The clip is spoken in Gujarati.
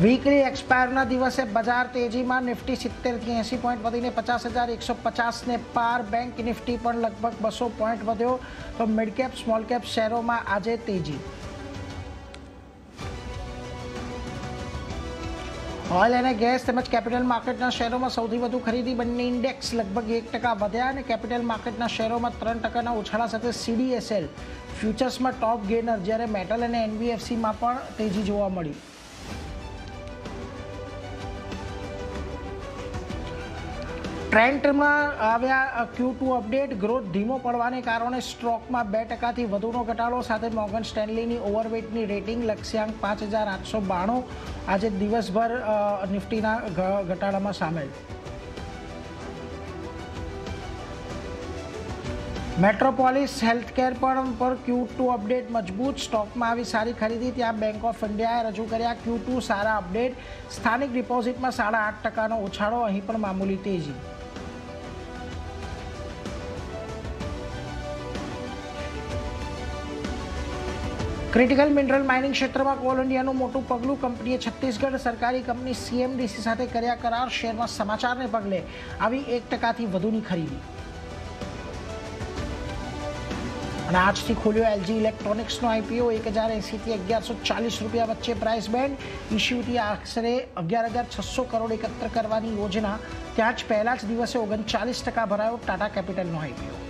વીકલી એક્સપાયરના દિવસે બજાર તેજીમાં નિફ્ટી 70 થી 80 પોઈન્ટ વધીને 50,150ને પાર. બેંક નિફ્ટી પણ લગભગ 200 પોઈન્ટ વધ્યો. તો મિડ કેપ સ્મોલ કેપ શેરોમાં આજે તેજી. ઓઇલ અને ગેસ તેમજ કેપિટલ માર્કેટના શેરોમાં સૌથી વધુ ખરીદી. બંને ઇન્ડેક્સ લગભગ 1% વધ્યા અને કેપિટલ માર્કેટના શેરોમાં 3%ના ઉછાળા સાથે CDSL ફ્યુચર્સમાં ટોપ ગેનર, જ્યારે મેટલ અને NBFCમાં પણ તેજી જોવા મળી. ટ્રેન્ડમાં આવ્યા Q2 અપડેટ. ગ્રોથ ધીમો પડવાને કારણે સ્ટોકમાં 2%થી વધુનો ઘટાડો સાથે મોર્ગન સ્ટેનલીની ઓવરવેટની રેટિંગ લક્ષ્યાંક 5,892 આજે દિવસભર નિફ્ટીના ઘટાડામાં સામેલ. મેટ્રોપોલિસ હેલ્થકેર પણ પર Q2 અપડેટ મજબૂત. સ્ટોકમાં આવી સારી ખરીદી. ત્યાં બેંક ઓફ ઇન્ડિયાએ રજૂ કર્યા Q2 સારા અપડેટ. સ્થાનિક ડિપોઝિટમાં 8.5%નો ઉછાળો. અહીં પણ મામૂલી તેજી. ક્રિટિકલ મિનરલ માઇનિંગ ક્ષેત્રમાં કોલ ઇન્ડિયાનું મોટું પગલું. કંપનીએ છત્તીસગઢ સરકારી કંપની CMDC સાથે કર્યા કરાર. શેરમાં સમાચારને પગલે આવી 1%થી વધુની ખરીદી. અને આજથી ખોલ્યો LG ઇલેક્ટ્રોનિક્સનો IPO. 1,080 થી 1,140 રૂપિયા વચ્ચે પ્રાઇસ બેન્ડ. ઇશ્યુથી આશરે 11,600 કરોડ એકત્ર કરવાની યોજના. ત્યાં જ પહેલા જ દિવસે 39% ભરાયો ટાટા કેપિટલનો IPO.